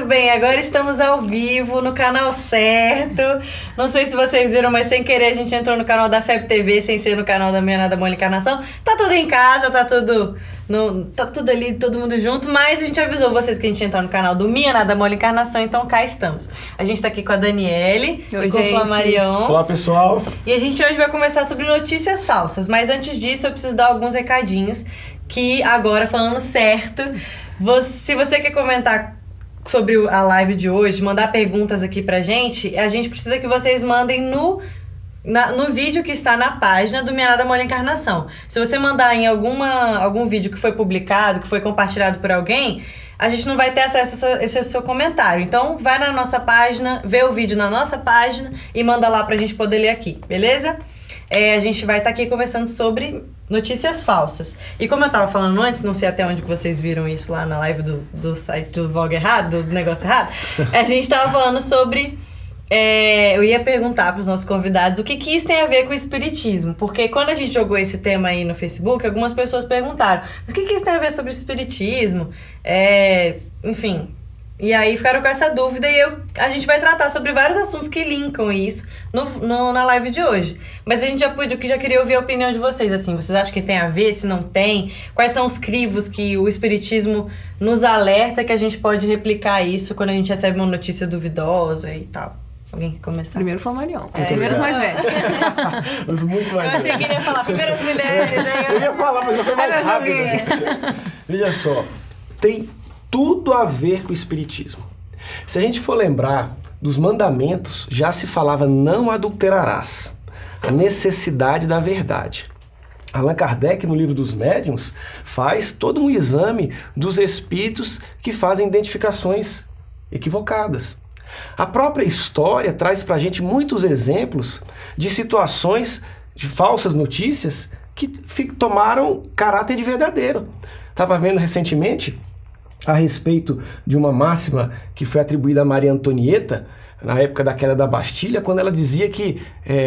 Muito bem, agora estamos ao vivo no canal certo. Não sei se vocês viram, mas sem querer a gente entrou no canal da FEB TV, sem ser no canal da Minha Nada Mole Encarnação. Tá tudo em casa, tá tudo ali, todo mundo junto, mas a gente avisou vocês que a gente ia entrar no canal do Minha Nada Mole Encarnação, então cá estamos. A gente tá aqui com a Daniele, Oi, com o Flamarion. Olá, pessoal. E a gente hoje vai conversar sobre notícias falsas, mas antes disso eu preciso dar alguns recadinhos que agora, falando certo, se você quer comentar sobre a live de hoje, mandar perguntas aqui pra gente, a gente precisa que vocês mandem no vídeo que está na página do Minha Nada Mole Encarnação. Se você mandar em algum vídeo que foi publicado, que foi compartilhado por alguém, a gente não vai ter acesso a esse seu comentário. Então, vai na nossa página, vê o vídeo na nossa página e manda lá pra gente poder ler aqui, beleza? A gente vai estar aqui conversando sobre notícias falsas. E como eu tava falando antes, não sei até onde que vocês viram isso lá na live do site do Vogue Errado, do Negócio Errado, a gente tava falando sobre... eu ia perguntar para os nossos convidados o que isso tem a ver com o espiritismo, porque quando a gente jogou esse tema aí no Facebook, algumas pessoas perguntaram, mas o que isso tem a ver sobre o espiritismo? Enfim, e aí ficaram com essa dúvida e a gente vai tratar sobre vários assuntos que linkam isso na live de hoje. Mas a gente já queria ouvir a opinião de vocês, assim, vocês acham que tem a ver, se não tem? Quais são os crivos que o espiritismo nos alerta que a gente pode replicar isso quando a gente recebe uma notícia duvidosa e tal? Alguém quer começar? Primeiro foi o Marion. Primeiro os mais velhos. Os muito mais Eu achei que ele ia falar primeiro as mulheres. Eu ia falar, mas eu fui mais rápido. Veja só, tem tudo a ver com o espiritismo. Se a gente for lembrar dos mandamentos, já se falava não adulterarás, a necessidade da verdade. Allan Kardec, no livro dos médiuns, faz todo um exame dos espíritos que fazem identificações equivocadas. A própria história traz pra gente muitos exemplos de situações de falsas notícias que tomaram caráter de verdadeiro. Estava vendo recentemente a respeito de uma máxima que foi atribuída a Maria Antonieta, na época da queda da Bastilha, quando ela dizia que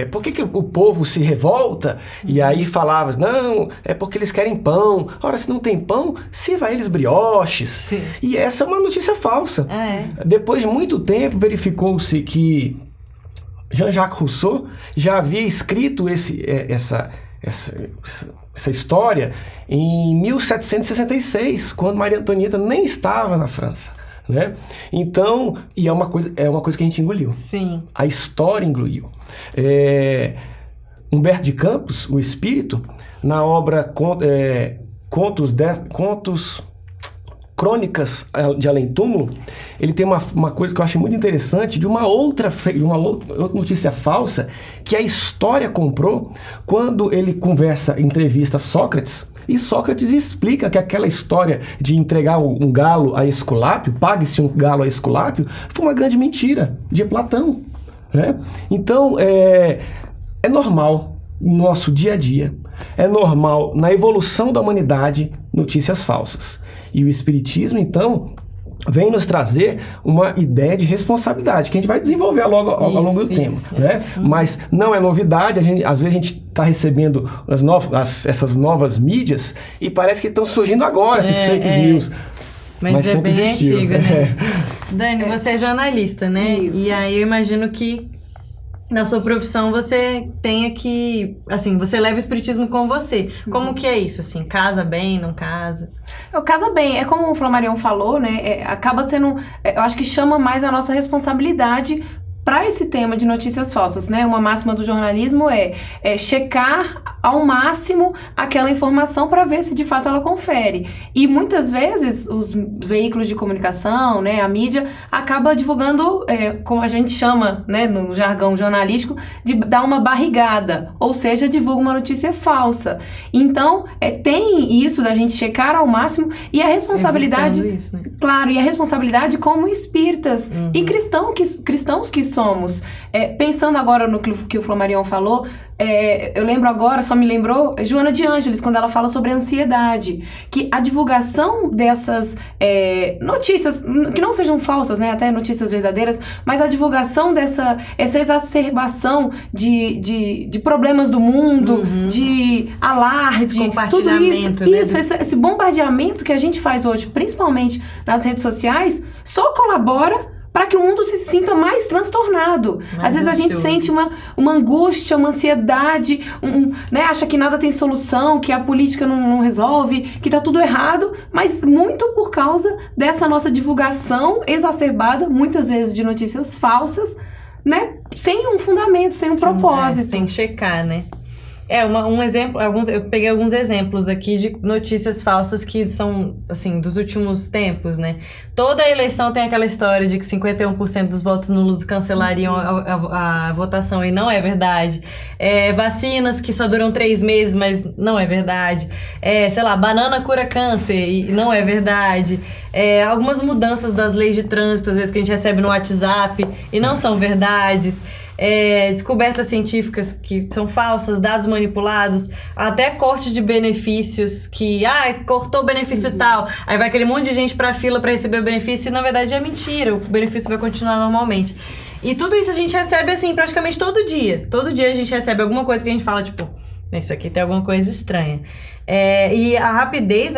por que o povo se revolta? E aí falava, não, é porque eles querem pão. Ora, se não tem pão, sirva a eles brioches. Sim. E essa é uma notícia falsa. Depois de muito tempo, verificou-se que Jean-Jacques Rousseau já havia escrito essa história em 1766, quando Maria Antonieta nem estava na França. Né? Então, e é uma coisa que a gente engoliu. Sim. A história engoliu. Humberto de Campos, o espírito, na obra Crônicas de Além Túmulo, ele tem uma coisa que eu acho muito interessante de uma outra notícia falsa que a história comprou quando ele entrevista Sócrates. E Sócrates explica que aquela história de entregar um galo a Esculápio, pague-se um galo a Esculápio, foi uma grande mentira de Platão. Né? Então, é normal no nosso dia a dia, é normal na evolução da humanidade notícias falsas. E o Espiritismo, então, vem nos trazer uma ideia de responsabilidade, que a gente vai desenvolver ao longo do tempo. Né? Mas não é novidade, às vezes a gente está recebendo essas novas mídias e parece que estão surgindo agora esses fake news. Mas é bem antiga, né? Dani, você é jornalista, né? Isso. E aí eu imagino que na sua profissão você tenha que, assim, você leva o espiritismo com você. Como que é isso, assim? Casa bem, não casa? Casa bem, é como o Flamarion falou, né? Acaba sendo, eu acho que chama mais a nossa responsabilidade para esse tema de notícias falsas, né? Uma máxima do jornalismo é checar ao máximo aquela informação para ver se de fato ela confere. E muitas vezes os veículos de comunicação, né, a mídia, acaba divulgando, como a gente chama, né, no jargão jornalístico, de dar uma barrigada, ou seja, divulga uma notícia falsa. Então, tem isso da gente checar ao máximo e a responsabilidade, isso, né? Claro, e a responsabilidade como espíritas e cristãos que somos. Pensando agora no que o Flamarion falou, eu lembro agora, só me lembrou, Joana de Ângeles, quando ela fala sobre a ansiedade, que a divulgação dessas notícias, que não sejam falsas, né, até notícias verdadeiras, mas a divulgação essa exacerbação de problemas do mundo, de alarde, tudo isso, né? esse bombardeamento que a gente faz hoje, principalmente nas redes sociais, só colabora para que o mundo se sinta mais transtornado. Às vezes a gente sente uma angústia, uma ansiedade, né, acha que nada tem solução, que a política não resolve, que tá tudo errado, mas muito por causa dessa nossa divulgação exacerbada, muitas vezes de notícias falsas, né, sem um fundamento, sem um propósito. Sem checar, né? Um exemplo, eu peguei alguns exemplos aqui de notícias falsas que são, assim, dos últimos tempos, né? Toda eleição tem aquela história de que 51% dos votos nulos cancelariam a votação, e não é verdade. Vacinas que só duram 3 meses, mas não é verdade. Sei lá, banana cura câncer, e não é verdade. Algumas mudanças das leis de trânsito, às vezes que a gente recebe no WhatsApp, e não são verdades. Descobertas científicas que são falsas, dados manipulados, até corte de benefícios que, cortou o benefício tal, aí vai aquele monte de gente pra fila pra receber o benefício e na verdade é mentira, o benefício vai continuar normalmente. E tudo isso a gente recebe assim praticamente todo dia a gente recebe alguma coisa que a gente fala tipo, isso aqui tem alguma coisa estranha. E a rapidez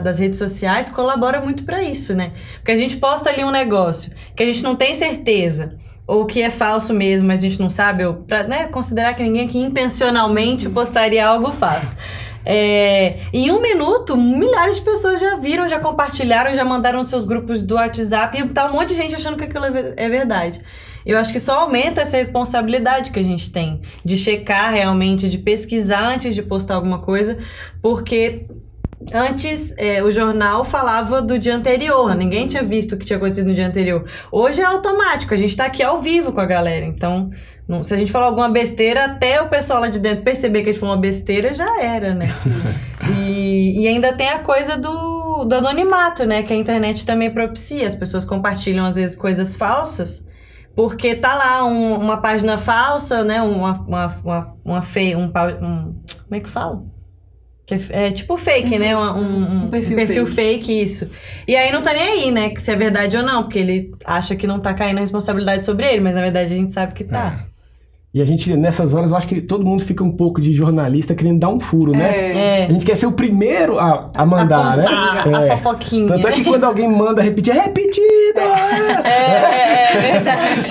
das redes sociais colabora muito pra isso, né? Porque a gente posta ali um negócio que a gente não tem certeza, ou que é falso mesmo, mas a gente não sabe, ou pra, né, considerar que ninguém aqui intencionalmente postaria algo falso. Em 1 minuto, milhares de pessoas já viram, já compartilharam, já mandaram seus grupos do WhatsApp e tá um monte de gente achando que aquilo é verdade. Eu acho que só aumenta essa responsabilidade que a gente tem de checar realmente, de pesquisar antes de postar alguma coisa, porque antes, o jornal falava do dia anterior, ninguém tinha visto o que tinha acontecido no dia anterior. Hoje é automático, a gente tá aqui ao vivo com a galera, então se a gente falar alguma besteira, até o pessoal lá de dentro perceber que a gente falou uma besteira, já era, né? E ainda tem a coisa do anonimato, né? Que a internet também propicia, as pessoas compartilham às vezes coisas falsas, porque tá lá uma página falsa, né? Como é que fala? Tipo fake, né? Um perfil fake, isso. E aí não tá nem aí, né? Que se é verdade ou não, porque ele acha que não tá caindo a responsabilidade sobre ele, mas na verdade a gente sabe que tá. E a gente, nessas horas, eu acho que todo mundo fica um pouco de jornalista querendo dar um furo, né? A gente quer ser o primeiro a mandar, né? A fofoquinha. Tanto é que quando alguém manda repetir, é repetido! É verdade.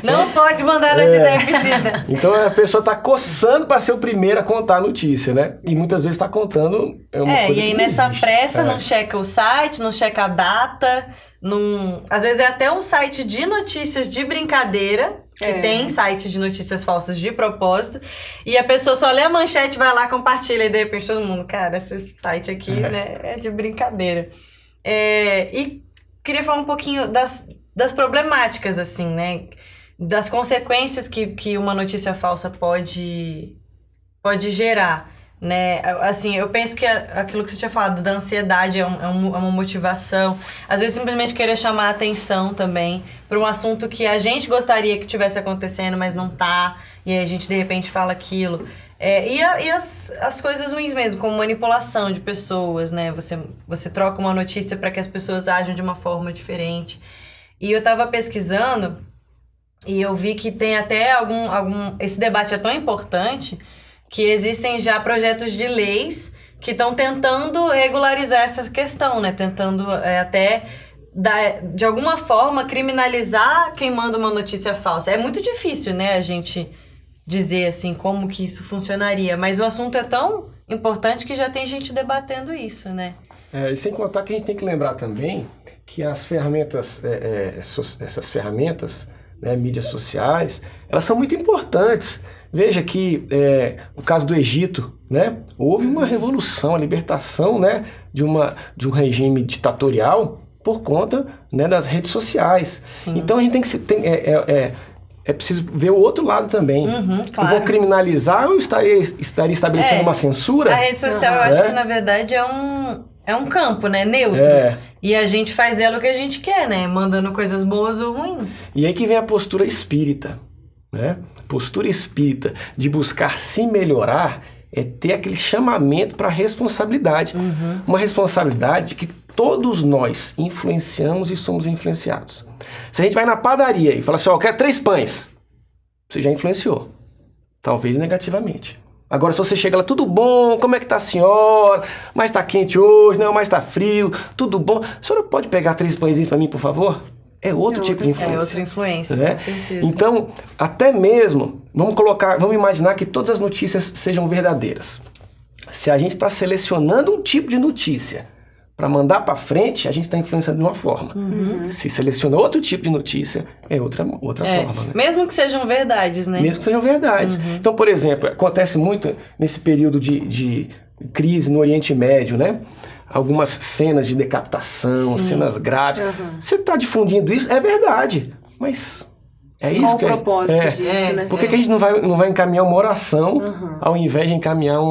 Não pode mandar notícia repetida. Então a pessoa tá coçando pra ser o primeiro a contar a notícia, né? E muitas vezes tá contando uma coisa e aí que nessa existe. pressa não checa o site, não checa a data, às vezes é até um site de notícias de brincadeira, que tem sites de notícias falsas de propósito, e a pessoa só lê a manchete, vai lá, compartilha, e de repente todo mundo, cara, esse site aqui, né, é de brincadeira. E queria falar um pouquinho das problemáticas, assim, né, das consequências que uma notícia falsa pode gerar, né? Assim, eu penso que aquilo que você tinha falado da ansiedade é uma motivação, às vezes simplesmente querer chamar a atenção também para um assunto que a gente gostaria que tivesse acontecendo, mas não tá, e aí a gente de repente fala aquilo. E as coisas ruins mesmo, como manipulação de pessoas, né? Você troca uma notícia para que as pessoas ajam de uma forma diferente. E eu tava pesquisando e eu vi que tem até esse debate é tão importante que existem já projetos de leis que estão tentando regularizar essa questão, né? Tentando até, de alguma forma, criminalizar quem manda uma notícia falsa. É muito difícil, né, a gente dizer, assim, como que isso funcionaria. Mas o assunto é tão importante que já tem gente debatendo isso, né? E sem contar que a gente tem que lembrar também que as ferramentas, essas ferramentas, né, mídias sociais, elas são muito importantes. Veja que, no caso do Egito, né, houve uma revolução, a libertação, né, de um regime ditatorial por conta, né, das redes sociais. Sim. Então a gente é preciso ver o outro lado também. Claro. Eu vou criminalizar ou estaria estabelecendo uma censura? A rede social, eu acho que, na verdade, é um campo, né? Neutro. E a gente faz dela o que a gente quer, né? Mandando coisas boas ou ruins. E aí que vem a postura espírita. né? Postura espírita de buscar se melhorar é ter aquele chamamento para responsabilidade. Uma responsabilidade que todos nós influenciamos e somos influenciados. Se a gente vai na padaria e fala assim, ó, eu quero 3 pães, você já influenciou. Talvez negativamente. Agora, se você chega lá, tudo bom, como é que tá a senhora? Mas tá quente hoje, não, mas tá frio, tudo bom. A senhora pode pegar 3 pãezinhos para mim, por favor? É outro tipo de influência. É outra influência, né? Com certeza. Então, até mesmo, vamos imaginar que todas as notícias sejam verdadeiras. Se a gente está selecionando um tipo de notícia para mandar para frente, a gente está influenciando de uma forma. Se seleciona outro tipo de notícia, é outra forma. Né? Mesmo que sejam verdades, né? Mesmo que sejam verdades. Então, por exemplo, acontece muito nesse período de crise no Oriente Médio, né? Algumas cenas de decapitação, cenas graves. Você está difundindo isso, é verdade. Mas é Qual isso o que propósito disso, né? Por que a gente não vai encaminhar uma oração ao invés de encaminhar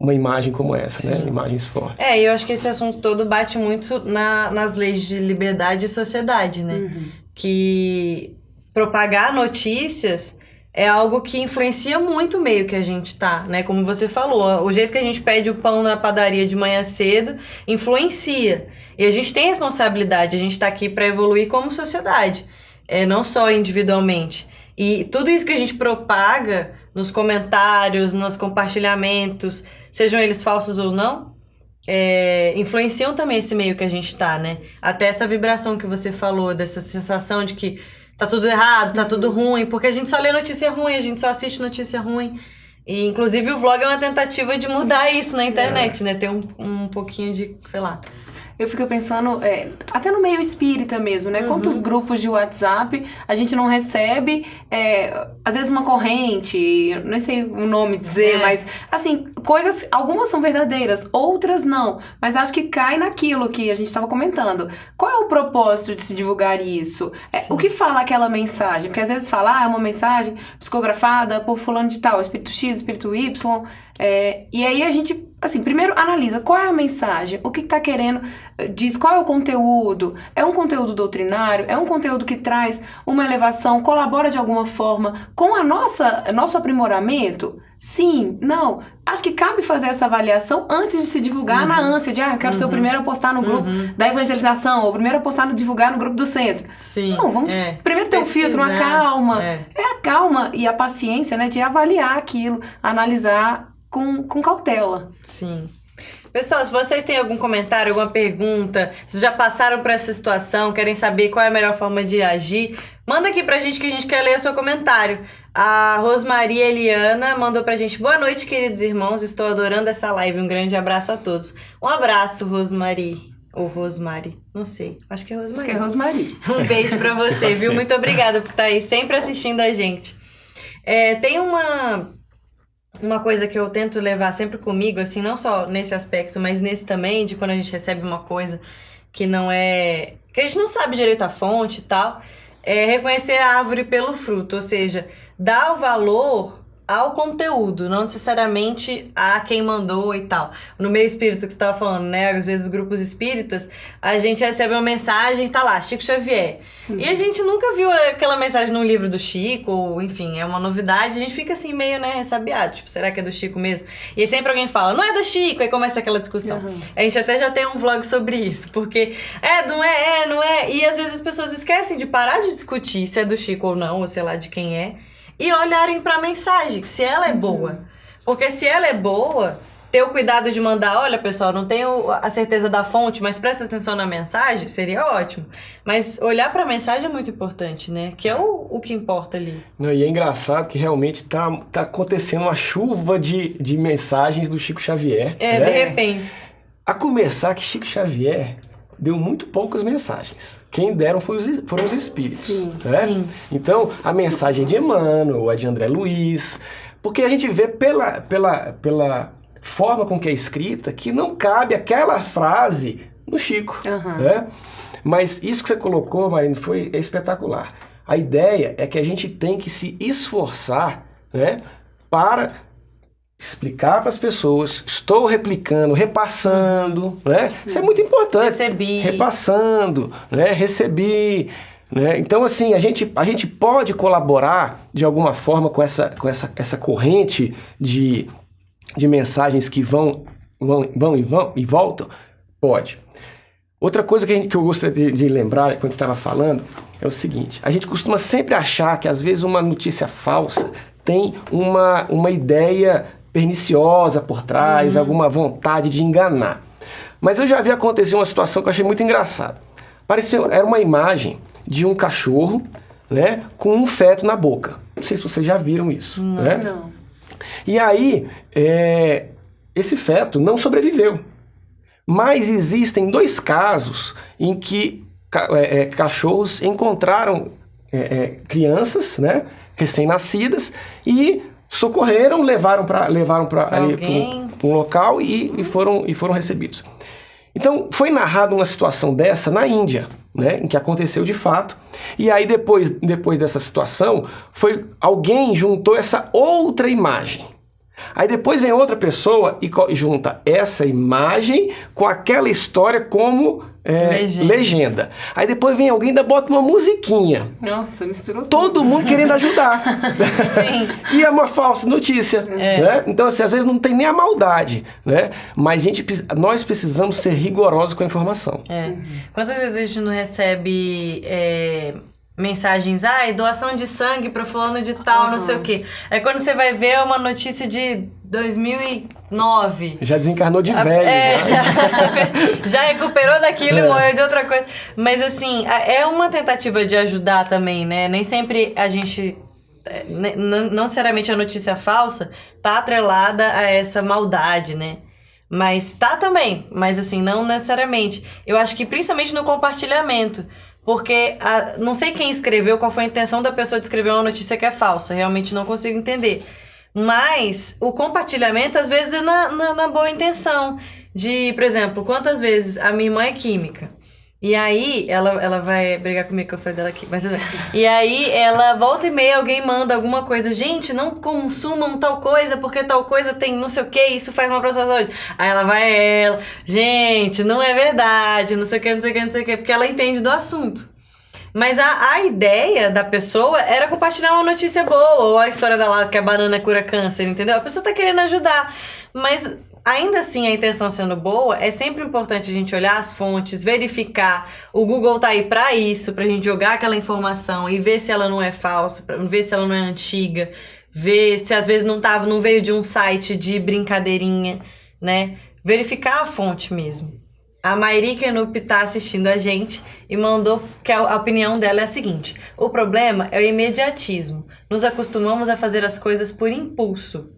uma imagem como essa, né? Imagens fortes. Eu acho que esse assunto todo bate muito nas leis de liberdade e sociedade, né? Que propagar notícias é algo que influencia muito o meio que a gente tá, né? Como você falou, o jeito que a gente pede o pão na padaria de manhã cedo influencia. E a gente tem responsabilidade, a gente tá aqui para evoluir como sociedade, não só individualmente. E tudo isso que a gente propaga nos comentários, nos compartilhamentos, sejam eles falsos ou não, influenciam também esse meio que a gente tá, né? Até essa vibração que você falou, dessa sensação de que tá tudo errado, tá tudo ruim, porque a gente só lê notícia ruim, a gente só assiste notícia ruim. E, inclusive, o vlog é uma tentativa de mudar isso na internet, né? Ter um pouquinho de, sei lá... Eu fico pensando, até no meio espírita mesmo, né? Quantos grupos de WhatsApp a gente não recebe, às vezes uma corrente, não sei o nome dizer, mas, assim, coisas, algumas são verdadeiras, outras não. Mas acho que cai naquilo que a gente estava comentando. Qual é o propósito de se divulgar isso? O que fala aquela mensagem? Porque às vezes fala, é uma mensagem psicografada por fulano de tal, espírito X, espírito Y, e aí a gente... Assim, primeiro analisa qual é a mensagem, o que está querendo, diz qual é o conteúdo, é um conteúdo doutrinário, é um conteúdo que traz uma elevação, colabora de alguma forma com nosso aprimoramento? Sim, não. Acho que cabe fazer essa avaliação antes de se divulgar na ânsia de, eu quero ser o primeiro a postar no grupo da evangelização, ou o primeiro a divulgar no grupo do centro. Sim. Não, vamos primeiro ter um filtro, uma calma. A calma e a paciência, né, de avaliar aquilo, analisar com cautela. Sim. Pessoal, se vocês têm algum comentário, alguma pergunta, se já passaram por essa situação, querem saber qual é a melhor forma de agir, manda aqui pra gente que a gente quer ler o seu comentário. A Rosmaria Eliana mandou pra gente: boa noite, queridos irmãos, estou adorando essa live, um grande abraço a todos. Um abraço, Rosmari. Ou Rosmari, não sei, acho que é Rosmari. Acho que é Rosmari. Um beijo pra você, viu? Muito obrigada por estar aí sempre assistindo a gente. Tem uma coisa que eu tento levar sempre comigo, assim, não só nesse aspecto, mas nesse também, de quando a gente recebe uma coisa que não é... que a gente não sabe direito a fonte e tal, é reconhecer a árvore pelo fruto, ou seja, dar o valor ao conteúdo, não necessariamente a quem mandou e tal. No meio espírita que você estava falando, né? Às vezes grupos espíritas, a gente recebe uma mensagem e tá lá, Chico Xavier. E a gente nunca viu aquela mensagem num livro do Chico, ou enfim, é uma novidade, a gente fica assim meio, né, ressabiado, tipo, será que é do Chico mesmo? E aí sempre alguém fala, não é do Chico, aí começa aquela discussão. A gente até já tem um vlog sobre isso, porque não é, e às vezes as pessoas esquecem de parar de discutir se é do Chico ou não, ou sei lá de quem é, e olharem para a mensagem, se ela é boa. Porque se ela é boa, ter o cuidado de mandar, olha pessoal, não tenho a certeza da fonte, mas presta atenção na mensagem, seria ótimo. Mas olhar para a mensagem é muito importante, né? Que é o que importa ali. Não, e é engraçado que realmente tá acontecendo uma chuva de mensagens do Chico Xavier. Né? De repente. A começar que Chico Xavier deu muito poucas mensagens. Quem deram foram os espíritos. Sim, né? sim. Então, a mensagem de Emmanuel, a de André Luiz, porque a gente vê pela forma com que é escrita que não cabe aquela frase no Chico. Né? Mas isso que você colocou, Marina, é espetacular. A ideia é que a gente tem que se esforçar, né, para explicar para as pessoas, estou replicando, repassando, né? Isso é muito importante. Recebi. Repassando, né? Recebi. né? Então, assim, a gente pode colaborar de alguma forma com essa corrente de mensagens que vão e voltam? Pode. Outra coisa que eu gostaria de lembrar quando estava falando é o seguinte: a gente costuma sempre achar que às vezes uma notícia falsa tem uma ideia perniciosa por trás, alguma vontade de enganar. Mas eu já vi acontecer uma situação que eu achei muito engraçada. Era uma imagem de um cachorro, né, com um feto na boca. Não sei se vocês já viram isso. Não, né? não. E aí, esse feto não sobreviveu. Mas existem 2 casos em que cachorros encontraram crianças, né, recém-nascidas, e socorreram, levaram para um local e foram recebidos. Então, foi narrada uma situação dessa na Índia, né, em que aconteceu de fato. E aí, depois dessa situação, alguém juntou essa outra imagem. Aí depois vem outra pessoa e junta essa imagem com aquela história como legenda. Aí depois vem alguém e ainda bota uma musiquinha. Nossa, misturou tudo. Todo mundo querendo ajudar. Sim. E é uma falsa notícia. Né? Então, assim, às vezes não tem nem a maldade, né? Mas nós precisamos ser rigorosos com a informação. Quantas vezes a gente não recebe mensagens, doação de sangue para fulano de tal, não sei o quê. Aí quando você vai ver, é uma notícia de 2009. Já desencarnou de velho. Já recuperou daquilo e morreu de outra coisa. Mas assim, é uma tentativa de ajudar também, né? Nem sempre a gente... Não necessariamente a notícia falsa tá atrelada a essa maldade, né? Mas tá também, mas assim, não necessariamente. Eu acho que principalmente no compartilhamento. Porque não sei quem escreveu, qual foi a intenção da pessoa de escrever uma notícia que é falsa. Realmente não consigo entender. Mas o compartilhamento, às vezes, é na boa intenção. Por exemplo, quantas vezes a minha irmã é química. E aí, ela vai brigar comigo que eu falei dela aqui. E aí, ela volta e meia, alguém manda alguma coisa. Gente, não consumam tal coisa, porque tal coisa tem não sei o que, isso faz mal pra sua saúde. Aí gente, não é verdade, não sei o que, não sei o que, não sei o que, porque ela entende do assunto. Mas a ideia da pessoa era compartilhar uma notícia boa, ou a história dela que a banana cura câncer, entendeu? A pessoa tá querendo ajudar, mas... Ainda assim, a intenção sendo boa, é sempre importante a gente olhar as fontes, verificar. O Google tá aí pra isso, pra gente jogar aquela informação e ver se ela não é falsa, ver se ela não é antiga, ver se às vezes não veio de um site de brincadeirinha, né? Verificar a fonte mesmo. A Mairi Kenup tá assistindo a gente e mandou que a opinião dela é a seguinte: o problema é o imediatismo. Nos acostumamos a fazer as coisas por impulso.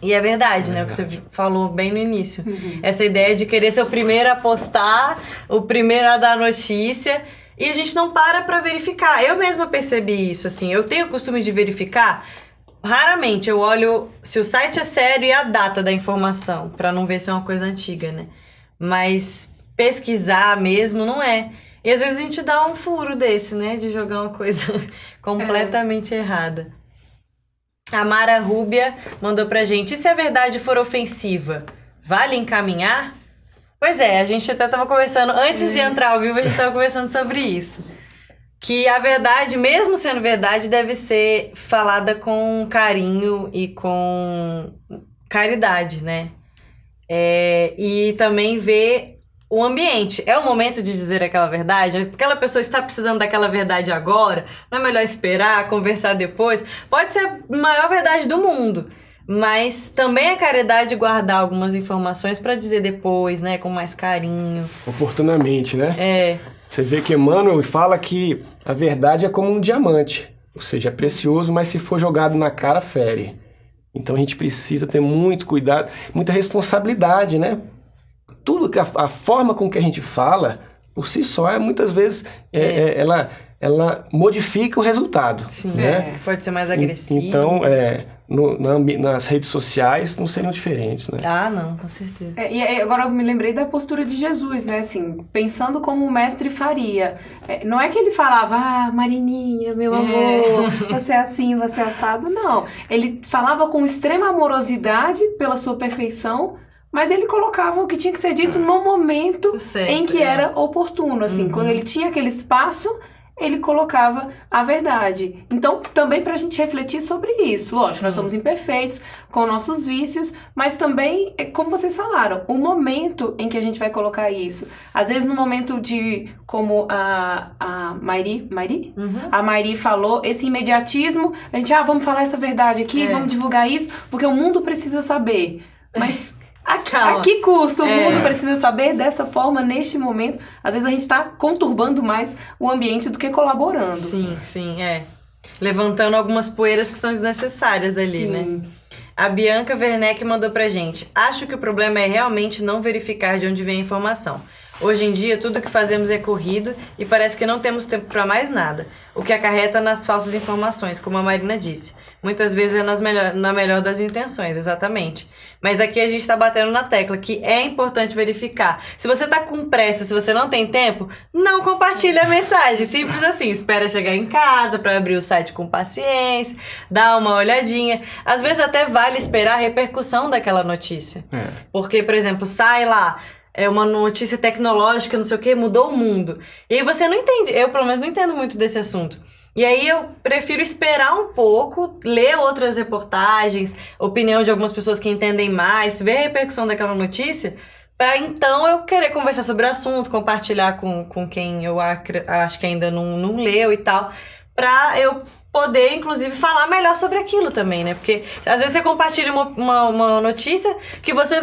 E é verdade, né? O que você falou bem no início. Essa ideia de querer ser o primeiro a postar, o primeiro a dar notícia, e a gente não para verificar. Eu mesma percebi isso, assim. Eu tenho o costume de verificar. Raramente eu olho se o site é sério e a data da informação, pra não ver se é uma coisa antiga, né? Mas pesquisar mesmo não é. E às vezes a gente dá um furo desse, né? De jogar uma coisa completamente errada. A Mara Rúbia mandou pra gente: e se a verdade for ofensiva, vale encaminhar? Pois é, a gente até tava conversando, antes de entrar ao vivo, a gente tava conversando sobre isso. Que a verdade, mesmo sendo verdade, deve ser falada com carinho e com caridade, né? E também ver o ambiente. É o momento de dizer aquela verdade? Aquela pessoa está precisando daquela verdade agora? Não é melhor esperar, conversar depois? Pode ser a maior verdade do mundo, mas também é caridade guardar algumas informações para dizer depois, né? Com mais carinho. Oportunamente, né? Você vê que Emmanuel fala que a verdade é como um diamante. Ou seja, é precioso, mas se for jogado na cara, fere. Então a gente precisa ter muito cuidado, muita responsabilidade, né? Tudo que a forma com que a gente fala, por si só, muitas vezes ela modifica o resultado. Sim, né? Pode ser mais agressivo. Então, nas redes sociais não seriam diferentes, né? Ah, não, com certeza. E agora eu me lembrei da postura de Jesus, né? Assim, pensando como o mestre faria. Não é que ele falava, Marininha, meu amor, você é assim, você é assado. Não. Ele falava com extrema amorosidade pela sua perfeição, mas ele colocava o que tinha que ser dito no momento certo, em que era oportuno, assim. Quando ele tinha aquele espaço, ele colocava a verdade. Então, também pra gente refletir sobre isso. Lógico, nós somos imperfeitos, com nossos vícios, mas também, como vocês falaram, o momento em que a gente vai colocar isso. Às vezes, no momento de, como a Mairi? A Mairi falou, esse imediatismo, a gente, vamos falar essa verdade aqui, vamos divulgar isso, porque o mundo precisa saber. Mas... A que custo? O mundo precisa saber dessa forma, neste momento. Às vezes a gente está conturbando mais o ambiente do que colaborando. Sim, levantando algumas poeiras que são desnecessárias ali, né? A Bianca Werneck mandou pra gente: acho que o problema é realmente não verificar de onde vem a informação. Hoje em dia, tudo que fazemos é corrido e parece que não temos tempo para mais nada, o que acarreta nas falsas informações, como a Marina disse. Muitas vezes é na melhor das intenções, exatamente. Mas aqui a gente está batendo na tecla que é importante verificar. Se você está com pressa, se você não tem tempo, não compartilhe a mensagem. Simples assim, espera chegar em casa para abrir o site com paciência, dá uma olhadinha. Às vezes até vale esperar a repercussão daquela notícia. Porque, por exemplo, sai lá, é uma notícia tecnológica, não sei o que, mudou o mundo. E aí você não entende, eu pelo menos não entendo muito desse assunto. E aí eu prefiro esperar um pouco, ler outras reportagens, opinião de algumas pessoas que entendem mais, ver a repercussão daquela notícia, para então eu querer conversar sobre o assunto, compartilhar com quem eu acho que ainda não leu e tal, para eu poder, inclusive, falar melhor sobre aquilo também, né? Porque às vezes você compartilha uma notícia que você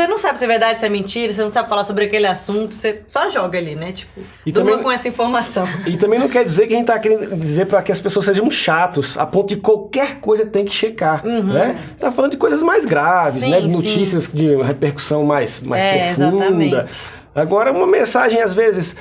não sabe se é verdade, se é mentira, você não sabe falar sobre aquele assunto, você só joga ali, né? Tipo, durma com essa informação. E também não quer dizer que a gente tá querendo dizer para que as pessoas sejam chatos, a ponto de qualquer coisa tem que checar, né? Tá falando de coisas mais graves, né? De notícias de repercussão mais profunda. Exatamente. Agora, uma mensagem, às vezes,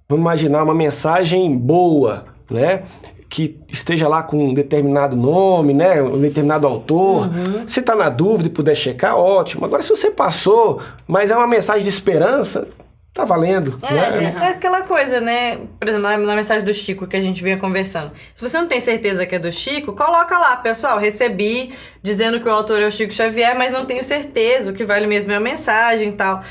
vamos imaginar uma mensagem boa, né? Que esteja lá com um determinado nome, né? Um determinado autor. Se tá na dúvida e puder checar, ótimo. Agora, se você passou, mas é uma mensagem de esperança, tá valendo. É aquela coisa, né? Por exemplo, na mensagem do Chico que a gente vinha conversando. Se você não tem certeza que é do Chico, coloca lá, pessoal, recebi, dizendo que o autor é o Chico Xavier, mas não tenho certeza, o que vale mesmo é a mensagem e tal.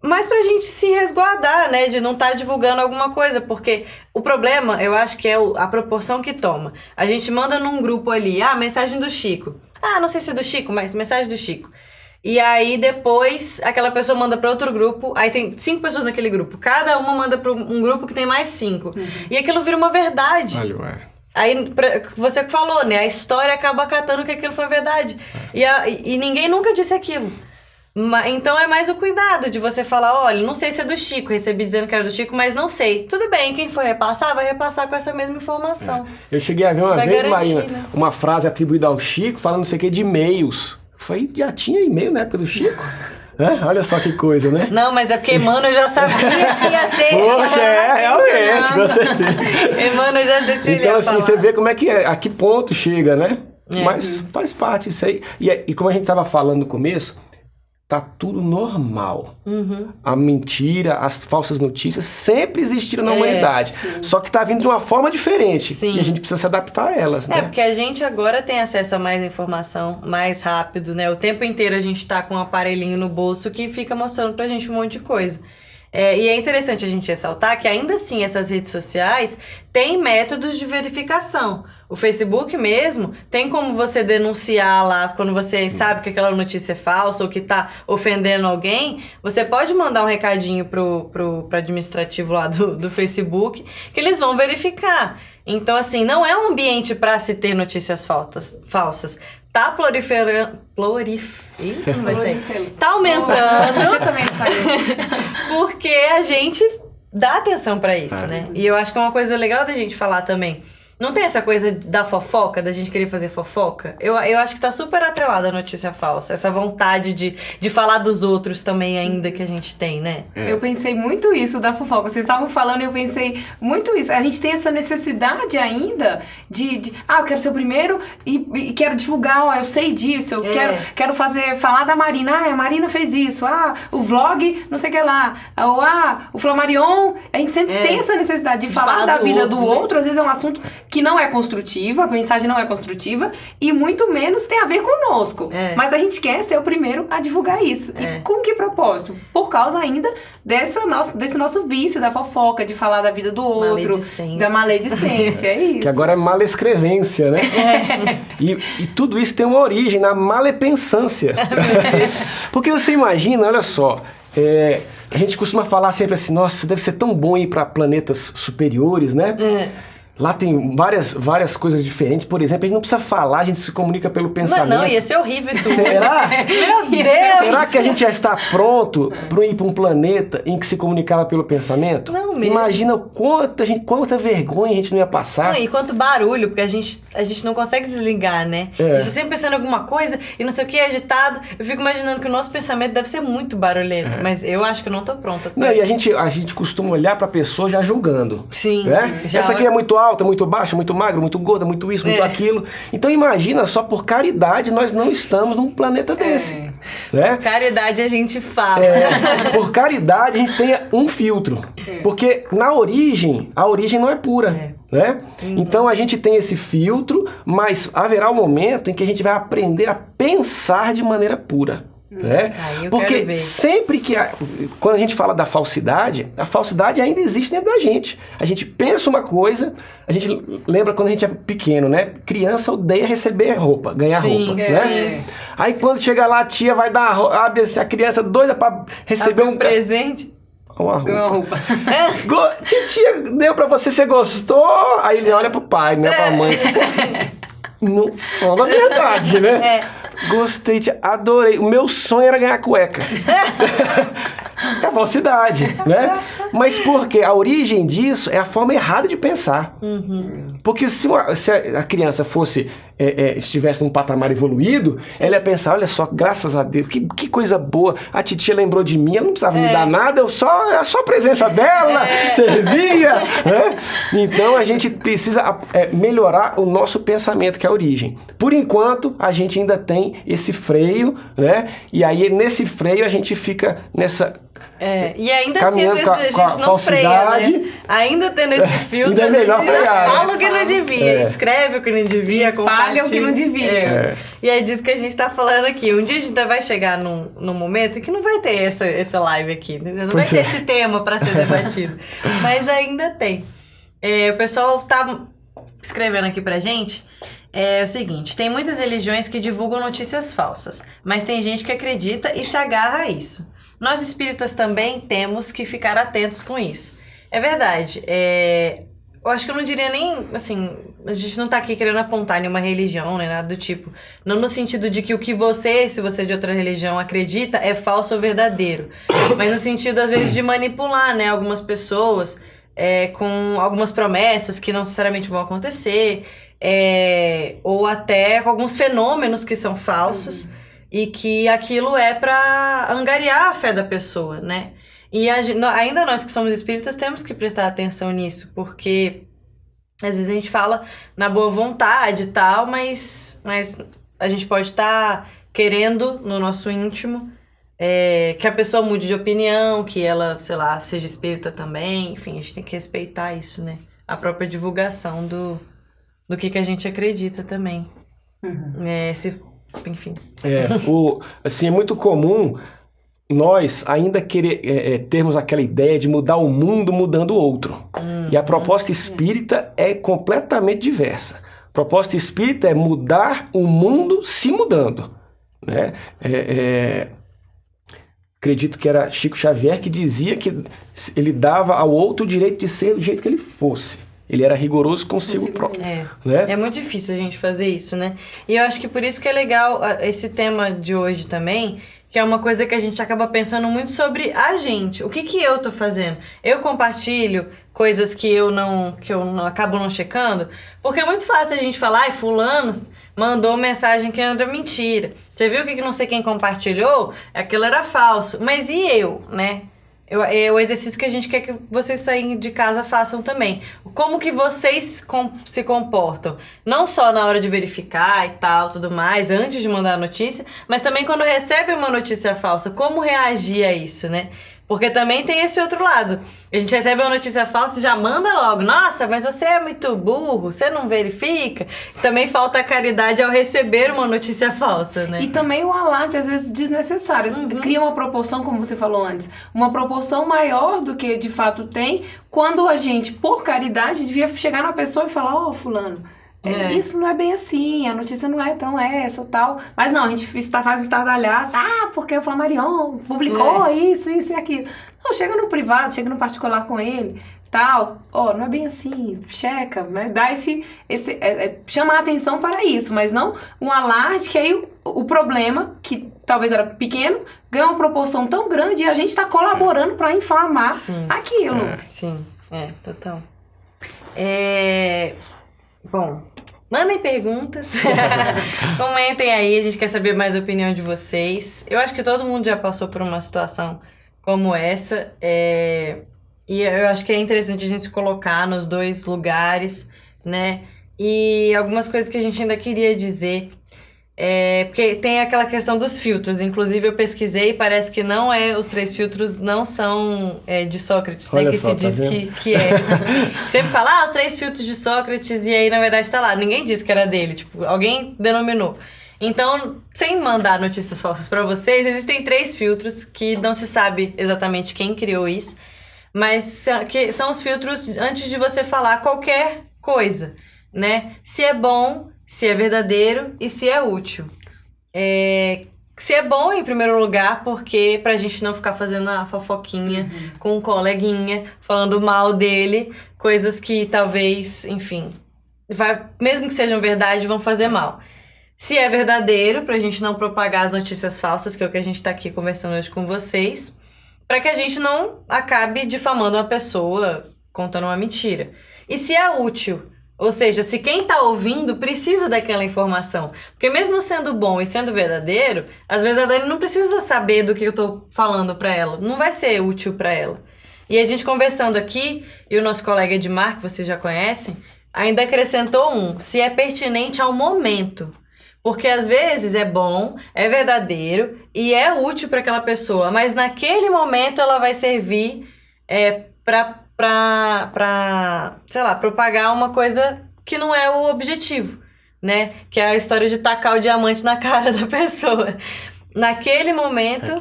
Mas pra gente se resguardar, né, de não estar divulgando alguma coisa, porque o problema, eu acho que é a proporção que toma. A gente manda num grupo ali, mensagem do Chico. Não sei se é do Chico, mas mensagem do Chico. E aí depois aquela pessoa manda pra outro grupo, aí tem 5 pessoas naquele grupo, cada uma manda pra um grupo que tem mais 5. E aquilo vira uma verdade. Aí, você que falou, né, a história acaba acatando que aquilo foi verdade. E ninguém nunca disse aquilo. Então é mais o cuidado de você falar, olha, não sei se é do Chico, recebi dizendo que era do Chico, mas não sei. Tudo bem, quem for repassar, vai repassar com essa mesma informação. Eu cheguei a ver uma vez, Marina, uma frase atribuída ao Chico, falando não sei o que de e-mails. Já tinha e-mail na época do Chico? Olha só que coisa, né? Não, mas é porque Emmanuel já sabia que ia ter. Poxa, realmente, com certeza. Emmanuel já tinha. Então, assim, você vê como é que a que ponto chega, né? Mas faz parte isso aí. E como a gente estava falando no começo, tá tudo normal. A mentira, as falsas notícias sempre existiram na humanidade. Só que tá vindo de uma forma diferente. E a gente precisa se adaptar a elas, né? Porque a gente agora tem acesso a mais informação, mais rápido, né? O tempo inteiro a gente tá com um aparelhinho no bolso que fica mostrando pra gente um monte de coisa. E é interessante a gente ressaltar que ainda assim essas redes sociais têm métodos de verificação. O Facebook mesmo tem como você denunciar lá quando você sabe que aquela notícia é falsa ou que tá ofendendo alguém. Você pode mandar um recadinho pro administrativo lá do Facebook que eles vão verificar. Então, assim, não é um ambiente para se ter notícias falsas. Tá proliferando. Não vai sair. Tá aumentando. Eu também não sabia. Porque a gente dá atenção pra isso, né? E eu acho que é uma coisa legal da gente falar também. Não tem essa coisa da fofoca, da gente querer fazer fofoca? Eu acho que tá super atrelada a notícia falsa. Essa vontade de falar dos outros também ainda que a gente tem, né? Eu pensei muito isso da fofoca. Vocês estavam falando e eu pensei muito isso. A gente tem essa necessidade ainda de eu quero ser o primeiro e quero divulgar, eu sei disso, eu quero falar da Marina. A Marina fez isso. O vlog, não sei o que lá. O Flamarion. A gente sempre tem essa necessidade de falar da vida do outro. Às vezes é um assunto que não é construtiva, a mensagem não é construtiva, e muito menos tem a ver conosco. Mas a gente quer ser o primeiro a divulgar isso. E com que propósito? Por causa ainda desse nosso vício da fofoca, de falar da vida do outro, da maledicência, é isso. Que agora é malescrevência, né? E tudo isso tem uma origem na malepensância. Porque você imagina, olha só, a gente costuma falar sempre assim, nossa, deve ser tão bom ir para planetas superiores, né? Lá tem várias coisas diferentes. Por exemplo, a gente não precisa falar, a gente se comunica pelo pensamento. Não, ia ser horrível isso. Será? Meu Deus! Será que a gente já está pronto para ir para um planeta em que se comunicava pelo pensamento? Não mesmo. Imagina quanta vergonha a gente não ia passar. Não, e quanto barulho, porque a gente não consegue desligar, né? A gente tá sempre pensando em alguma coisa e não sei o que, agitado. Eu fico imaginando que o nosso pensamento deve ser muito barulhento, mas eu acho que eu não tô pronta. Não, e a gente costuma olhar para a pessoa já julgando. Sim. Né? Essa aqui é muito alta, muito baixa, muito magra, muito gorda, muito isso, muito aquilo. Então imagina, só por caridade nós não estamos num planeta desse. Né? Por caridade a gente fala. Por caridade a gente tem um filtro. Porque na origem, a origem não é pura. Né? Então a gente tem esse filtro, mas haverá um momento em que a gente vai aprender a pensar de maneira pura. Né? Porque sempre quando a gente fala da falsidade, a falsidade ainda existe dentro da gente. A gente pensa uma coisa, a gente lembra quando a gente é pequeno, né? Criança odeia receber roupa, ganhar roupa, né? Aí quando chega lá, a tia vai dar abre a criança doida pra receber um presente. Uma roupa. Tia, deu pra você gostou? Aí ele olha pro pai, né? Pra mãe. Não fala a verdade, né? Gostei, adorei. O meu sonho era ganhar cueca. É a falsidade, né? Mas por quê? A origem disso é a forma errada de pensar. Porque se a criança estivesse num patamar evoluído, ela ia pensar, olha só, graças a Deus, que coisa boa, a titia lembrou de mim, ela não precisava me dar nada, só a presença dela servia, né? Então a gente precisa melhorar o nosso pensamento, que é a origem. Por enquanto, a gente ainda tem esse freio, né? E aí nesse freio a gente fica nessa... e ainda assim, às vezes a gente não freia, né? Ainda tendo esse filtro, a gente fala o que não devia, escreve o que não devia, espalha o que não devia. E é disso que a gente tá falando aqui. Um dia a gente vai chegar num momento que não vai ter essa live aqui, não vai ter esse tema para ser debatido, mas ainda tem. O pessoal tá escrevendo aqui pra gente. É o seguinte, tem muitas religiões que divulgam notícias falsas, mas tem gente que acredita e se agarra a isso. Nós espíritas também temos que ficar atentos com isso. É verdade, eu acho que eu não diria nem, assim, a gente não tá aqui querendo apontar nenhuma religião, nem nada do tipo. Não no sentido de que o que se você é de outra religião, acredita, é falso ou verdadeiro. Mas no sentido, às vezes, de manipular, né, algumas pessoas com algumas promessas que não necessariamente vão acontecer, ou até com alguns fenômenos que são falsos. E que aquilo é para angariar a fé da pessoa, né? E ainda nós que somos espíritas temos que prestar atenção nisso, porque às vezes a gente fala na boa vontade e tal, mas a gente pode estar querendo no nosso íntimo que a pessoa mude de opinião, que ela, sei lá, seja espírita também, enfim, a gente tem que respeitar isso, né? A própria divulgação do que a gente acredita também. Enfim. Assim, é muito comum nós ainda termos aquela ideia de mudar o mundo mudando o outro. E a proposta espírita é completamente diversa. A proposta espírita é mudar o mundo se mudando. Né? Acredito que era Chico Xavier que dizia que ele dava ao outro o direito de ser do jeito que ele fosse. Ele era rigoroso consigo próprio. Né? É muito difícil a gente fazer isso, né? E eu acho que por isso que é legal esse tema de hoje também, que é uma coisa que a gente acaba pensando muito sobre a gente. O que eu tô fazendo? Eu compartilho coisas que eu acabo não checando, porque é muito fácil a gente falar, fulano mandou mensagem que era mentira. Você viu que não sei quem compartilhou? Aquilo era falso. Mas e eu, né? É o exercício que a gente quer que vocês saírem de casa façam também. Como que vocês se comportam? Não só na hora de verificar e tal, tudo mais, antes de mandar a notícia, mas também quando recebe uma notícia falsa, como reagir a isso, né? Porque também tem esse outro lado. A gente recebe uma notícia falsa e já manda logo. Nossa, mas você é muito burro, você não verifica. Também falta a caridade ao receber uma notícia falsa, né? E também o alarde, às vezes, desnecessário. Cria uma proporção, como você falou antes, uma proporção maior do que de fato tem, quando a gente, por caridade, devia chegar na pessoa e falar, fulano, isso não é bem assim, a notícia não é tão essa, tal. Mas não, a gente faz estardalhaço, porque o Flamarion publicou isso e aquilo. Não, chega no privado, chega no particular com ele, tal. Não é bem assim, checa, né? Dá chama a atenção para isso, mas não um alarde que aí o problema, que talvez era pequeno, ganha uma proporção tão grande e a gente está colaborando para inflamar aquilo. Sim, total. Bom, mandem perguntas, comentem aí, a gente quer saber mais a opinião de vocês. Eu acho que todo mundo já passou por uma situação como essa, e eu acho que é interessante a gente se colocar nos dois lugares, né? E algumas coisas que a gente ainda queria dizer, porque tem aquela questão dos filtros. Inclusive eu pesquisei e parece que os 3 filtros não são de Sócrates, né? Que se diz que é. Sempre fala, os 3 filtros de Sócrates, e aí na verdade tá lá. Ninguém disse que era dele, tipo, alguém denominou. Então, sem mandar notícias falsas pra vocês, existem 3 filtros que não se sabe exatamente quem criou isso, mas que são os filtros antes de você falar qualquer coisa, né? Se é bom, se é verdadeiro e se é útil. Se é bom, em primeiro lugar, porque pra gente não ficar fazendo a fofoquinha com um coleguinha, falando mal dele, coisas que talvez, enfim, mesmo que sejam verdade, vão fazer mal. Se é verdadeiro, pra gente não propagar as notícias falsas, que é o que a gente tá aqui conversando hoje com vocês, pra que a gente não acabe difamando uma pessoa, contando uma mentira. E se é útil, ou seja, se quem tá ouvindo precisa daquela informação. Porque mesmo sendo bom e sendo verdadeiro, às vezes a Dani não precisa saber do que eu tô falando pra ela. Não vai ser útil pra ela. E a gente conversando aqui, e o nosso colega Edmar, que vocês já conhecem, ainda acrescentou se é pertinente ao momento. Porque às vezes é bom, é verdadeiro e é útil para aquela pessoa, mas naquele momento ela vai servir para, sei lá, propagar uma coisa que não é o objetivo, né? Que é a história de tacar o diamante na cara da pessoa. Naquele momento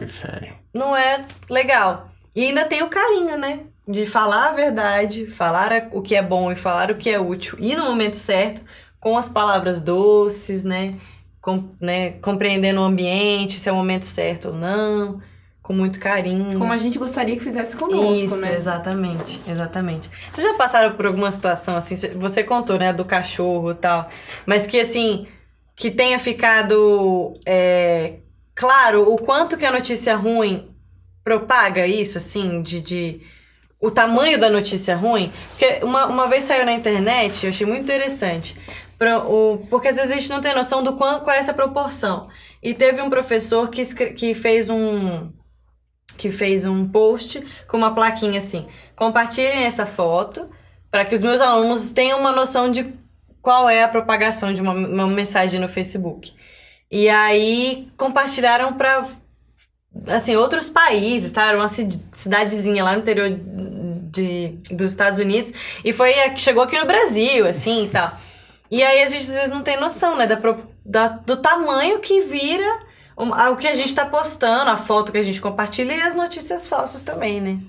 não é legal. E ainda tem o carinho, né? De falar a verdade, falar o que é bom e falar o que é útil. E no momento certo, com as palavras doces, né? Compreendendo o ambiente, se é o momento certo ou não, com muito carinho. Como a gente gostaria que fizesse conosco, isso, né? Exatamente. Vocês já passaram por alguma situação assim, você contou, né, do cachorro e tal, mas que assim, que tenha ficado claro o quanto que a notícia ruim propaga isso, assim, o tamanho da notícia ruim? Porque uma vez saiu na internet, eu achei muito interessante, porque às vezes a gente não tem noção qual é essa proporção. E teve um professor que fez um post com uma plaquinha assim: compartilhem essa foto para que os meus alunos tenham uma noção de qual é a propagação de uma mensagem no Facebook. E aí compartilharam para assim, outros países, tá? Era uma cidadezinha lá no interior dos Estados Unidos, e chegou aqui no Brasil, assim, e tal. E aí a gente às vezes não tem noção, né, do tamanho que vira o que a gente tá postando, a foto que a gente compartilha e as notícias falsas também, né?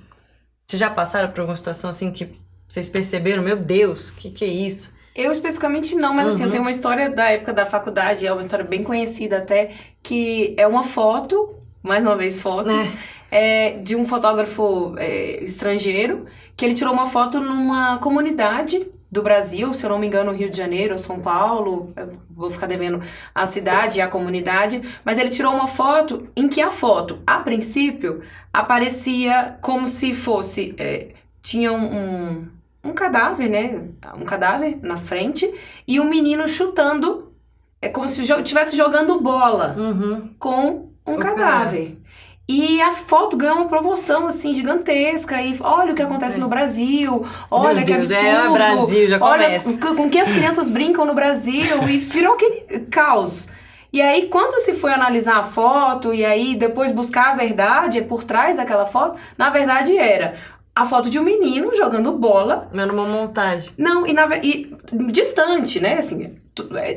Vocês já passaram por alguma situação assim que vocês perceberam, meu Deus, que é isso? Eu especificamente não, mas assim, eu tenho uma história da época da faculdade, é uma história bem conhecida até, que é uma foto, mais uma vez fotos, de um fotógrafo estrangeiro, que ele tirou uma foto numa comunidade do Brasil, se eu não me engano, Rio de Janeiro ou São Paulo, eu vou ficar devendo a cidade e a comunidade, mas ele tirou uma foto em que a foto, a princípio, aparecia como se fosse, tinha um cadáver, né, um cadáver na frente, e um menino chutando, como se estivesse jogando bola com um cadáver. E a foto ganhou uma proporção, assim, gigantesca. E olha o que acontece no Brasil. Olha que absurdo. Brasil, já começa. Olha com que as crianças brincam no Brasil. E virou aquele caos. E aí, quando se foi analisar a foto e aí depois buscar a verdade por trás daquela foto, na verdade era a foto de um menino jogando bola. Era uma montagem. Não, e distante, né? Assim,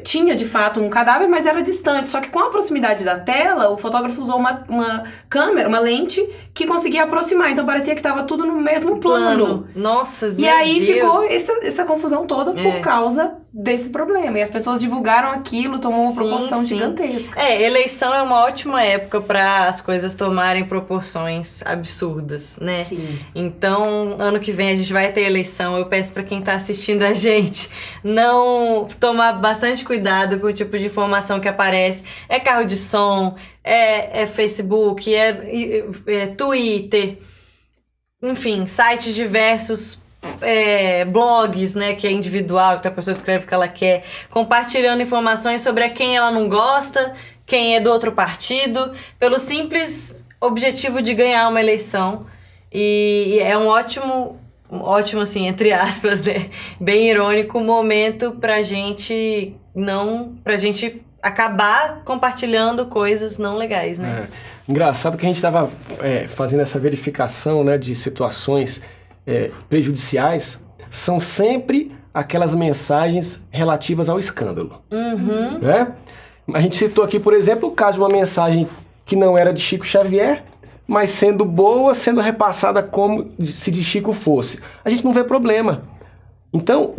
tinha de fato um cadáver, mas era distante. Só que com a proximidade da tela, o fotógrafo usou uma câmera, uma lente, que conseguia aproximar. Então parecia que estava tudo no mesmo plano. Nossa, E aí ficou essa confusão toda por causa desse problema. E as pessoas divulgaram aquilo, tomou uma proporção gigantesca. Eleição é uma ótima época para as coisas tomarem proporções absurdas, né? Sim. Então, ano que vem a gente vai ter eleição. Eu peço para quem tá assistindo a gente não tomar bastante cuidado com o tipo de informação que aparece. É carro de som, é Facebook, é Twitter, enfim, sites diversos, blogs, né, que é individual, que a pessoa escreve o que ela quer, compartilhando informações sobre a quem ela não gosta, quem é do outro partido, pelo simples objetivo de ganhar uma eleição. E é um ótimo, assim, entre aspas, né, bem irônico, momento pra gente acabar compartilhando coisas não legais, né? Engraçado que a gente estava fazendo essa verificação, né, de situações prejudiciais, são sempre aquelas mensagens relativas ao escândalo. Uhum. Né? A gente citou aqui, por exemplo, o caso de uma mensagem que não era de Chico Xavier, mas sendo boa, sendo repassada como se de Chico fosse. A gente não vê problema. Então,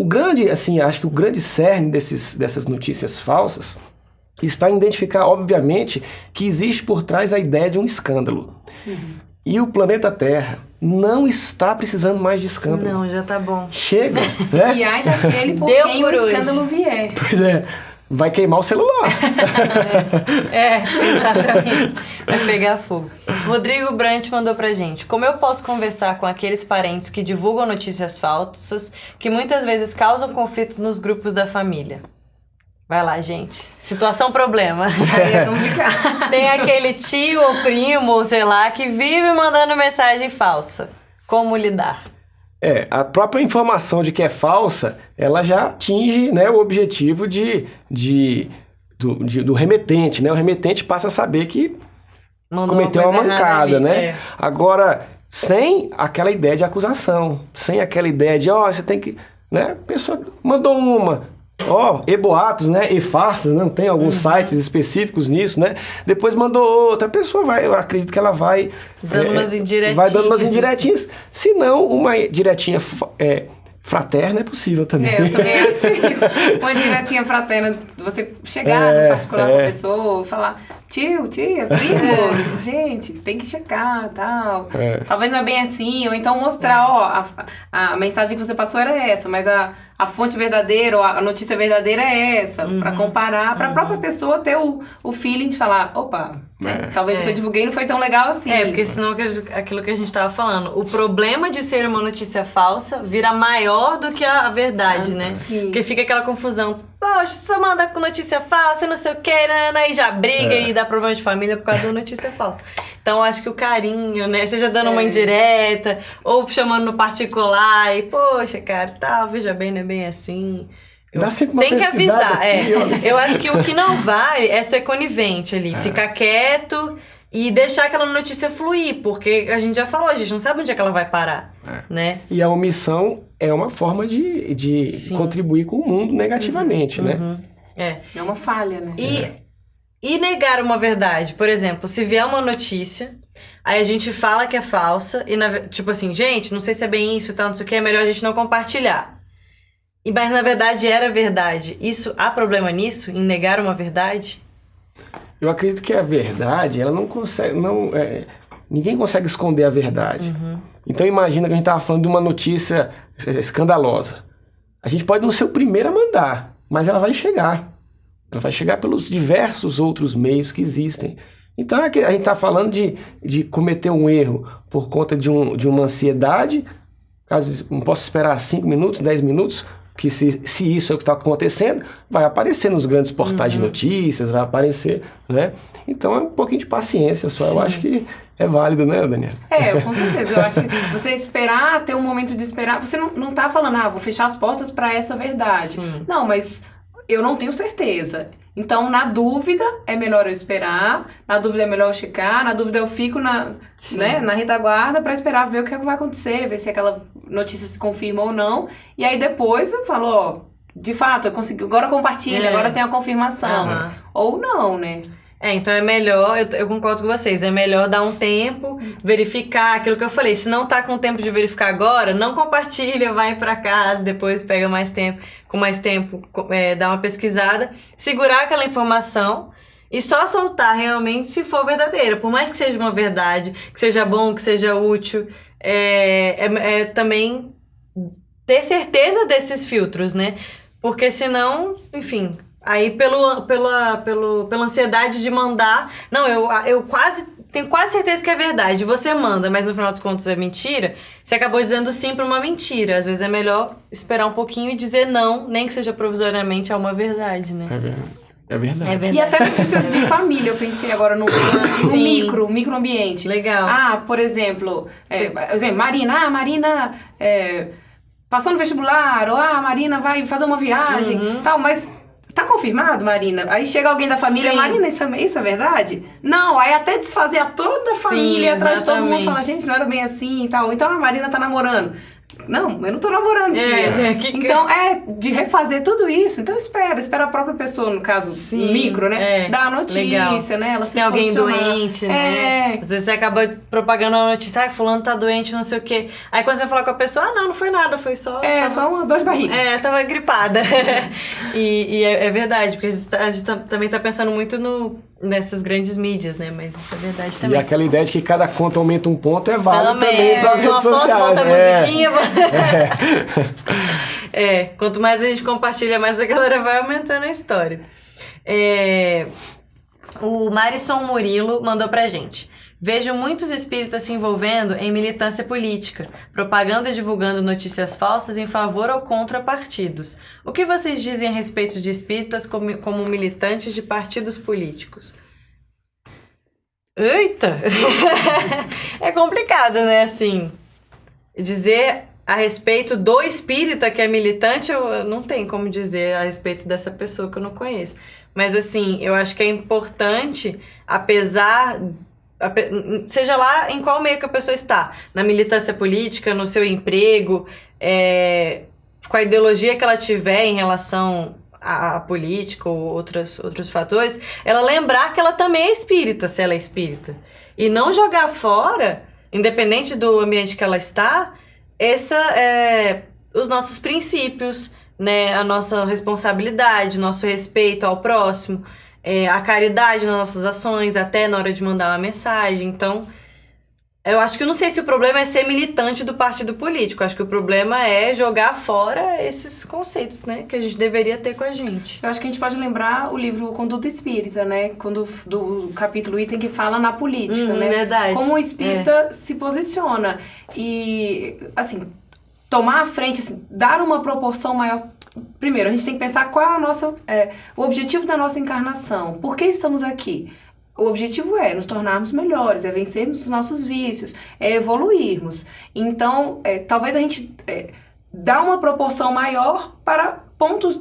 acho que o grande cerne dessas notícias falsas está em identificar, obviamente, que existe por trás a ideia de um escândalo. Uhum. E o planeta Terra não está precisando mais de escândalo. Não, já tá bom. Chega, né? E ai daquele por Deu quem por o hoje. escândalo vier. Pois é, vai queimar o celular. Exatamente. Vai pegar fogo. Rodrigo Brant mandou pra gente: como eu posso conversar com aqueles parentes que divulgam notícias falsas que muitas vezes causam conflito nos grupos da família? Vai lá, gente. Situação problema. Aí é complicado. Tem aquele tio ou primo, ou sei lá, que vive mandando mensagem falsa. Como lidar? A própria informação de que é falsa, ela já atinge, né, o objetivo do remetente, né? O remetente passa a saber que cometeu uma mancada, né? Agora, sem aquela ideia de acusação, sem aquela ideia de, você tem que, né? A pessoa mandou uma, e-boatos, né? E-farsas, não tem alguns sites específicos nisso, né? Depois mandou outra, a pessoa eu acredito que ela vai dando umas indiretinhas. Vai dando umas indiretinhas. Se não, uma diretinha fraterna é possível também. Eu também acho isso. Uma diretinha fraterna, você chegar no particular com a pessoa e falar: tio, tia, primo, gente, tem que checar, tal. Talvez não é bem assim, ou então mostrar, a mensagem que você passou era essa, mas a fonte verdadeira, ou a notícia verdadeira é essa, pra comparar, pra própria pessoa ter o feeling de falar: opa, talvez o que eu divulguei não foi tão legal assim. Porque senão aquilo que a gente tava falando, o problema de ser uma notícia falsa vira maior do que a verdade, né? Sim. Porque fica aquela confusão. Poxa, só manda com notícia falsa, não sei o que, aí já briga e dá problema de família por causa da notícia falsa. Então, acho que o carinho, né? Seja dando uma indireta, ou chamando no particular, e, poxa, cara, veja bem, não é bem assim. Tem que avisar, Eu acho que o que não vai é ser conivente ali, ficar quieto e deixar aquela notícia fluir, porque a gente já falou, a gente não sabe onde é que ela vai parar, né? E a omissão é uma forma de contribuir com o mundo negativamente, né? É uma falha, né? E negar uma verdade, por exemplo, se vier uma notícia, aí a gente fala que é falsa, e tipo assim, gente, não sei se é bem isso e tal, não sei o que, é melhor a gente não compartilhar. Mas na verdade era verdade. Há problema nisso, em negar uma verdade? Eu acredito que a verdade, ela não consegue, ninguém consegue esconder a verdade. Então imagina que a gente estava falando de uma notícia escandalosa. A gente pode não ser o primeiro a mandar, mas ela vai chegar. Ela vai chegar pelos diversos outros meios que existem. Então a gente está falando de cometer um erro por conta de uma ansiedade, caso não posso esperar 5 minutos, 10 minutos, que se isso é o que está acontecendo, vai aparecer nos grandes portais de notícias, vai aparecer, né? Então é um pouquinho de paciência só, eu acho que é válido, né, Daniela? Com certeza. Eu acho que você esperar, ter um momento de esperar, você não tá falando, vou fechar as portas para essa verdade. Sim. Não, mas eu não tenho certeza. Então, na dúvida, é melhor eu esperar, na dúvida é melhor eu checar, na dúvida eu fico na retaguarda para esperar ver o que vai acontecer, ver se aquela notícia se confirma ou não. E aí depois eu falo, ó, de fato, eu consegui, agora compartilha, agora tem a confirmação. Ou não, né? Então é melhor, eu concordo com vocês, é melhor dar um tempo, verificar aquilo que eu falei. Se não tá com tempo de verificar agora, não compartilha, vai pra casa, depois pega mais tempo, com mais tempo, dá uma pesquisada, segurar aquela informação e só soltar realmente se for verdadeira. Por mais que seja uma verdade, que seja bom, que seja útil, também ter certeza desses filtros, né? Porque senão, enfim... Aí, pela ansiedade de mandar... Não, eu tenho quase certeza que é verdade. Você manda, mas no final dos contos é mentira. Você acabou dizendo sim para uma mentira. Às vezes é melhor esperar um pouquinho e dizer não, nem que seja provisoriamente, a uma verdade, né? É verdade. E até notícias de família, eu pensei agora no microambiente. Legal. Por exemplo, Marina passou no vestibular, ou a Marina vai fazer uma viagem, tal, mas... Tá confirmado, Marina? Aí chega alguém da família, Marina, isso é verdade? Não, aí até desfazer toda a família atrás de todo mundo, fala, gente, não era bem assim e tal. Então a Marina tá namorando. Não, eu não tô namorando, tia. Então, de refazer tudo isso. Então, espera a própria pessoa, no caso, micro, né? Dar a notícia, né? Ela se tem alguém doente, né? Às vezes você acaba propagando a notícia, fulano tá doente, não sei o quê. Aí quando você fala com a pessoa, não foi nada, foi só... só uma dor de barriga. Tava gripada. E é verdade, porque a gente também tá pensando muito nessas grandes mídias, né? Mas isso é verdade também. E aquela ideia de que cada conta aumenta um ponto é válido também para as redes sociais. Foto, bota a musiquinha. Quanto mais a gente compartilha, mais a galera vai aumentando a história. O Marisson Murilo mandou pra gente. Vejo muitos espíritas se envolvendo em militância política, propagando e divulgando notícias falsas em favor ou contra partidos. O que vocês dizem a respeito de espíritas como militantes de partidos políticos? Eita! É complicado, né? Assim, dizer a respeito do espírita que é militante, eu não tenho como dizer a respeito dessa pessoa que eu não conheço. Mas, assim, eu acho que é importante, seja lá em qual meio que a pessoa está, na militância política, no seu emprego, com a ideologia que ela tiver em relação à política ou outros fatores, ela lembrar que ela também é espírita, se ela é espírita. E não jogar fora, independente do ambiente que ela está, os nossos princípios, né, a nossa responsabilidade, nosso respeito ao próximo, a caridade nas nossas ações, até na hora de mandar uma mensagem. Então, eu acho que eu não sei se o problema é ser militante do partido político. Eu acho que o problema é jogar fora esses conceitos, né, que a gente deveria ter com a gente. Eu acho que a gente pode lembrar o livro Conduta Espírita, né, do capítulo item que fala na política, né? Verdade. Como o espírita se posiciona. E, assim, tomar a frente, assim, dar uma proporção maior. Primeiro, a gente tem que pensar qual é o objetivo da nossa encarnação. Por que estamos aqui? O objetivo é nos tornarmos melhores, é vencermos os nossos vícios, é evoluirmos. Então, talvez a gente dá uma proporção maior para pontos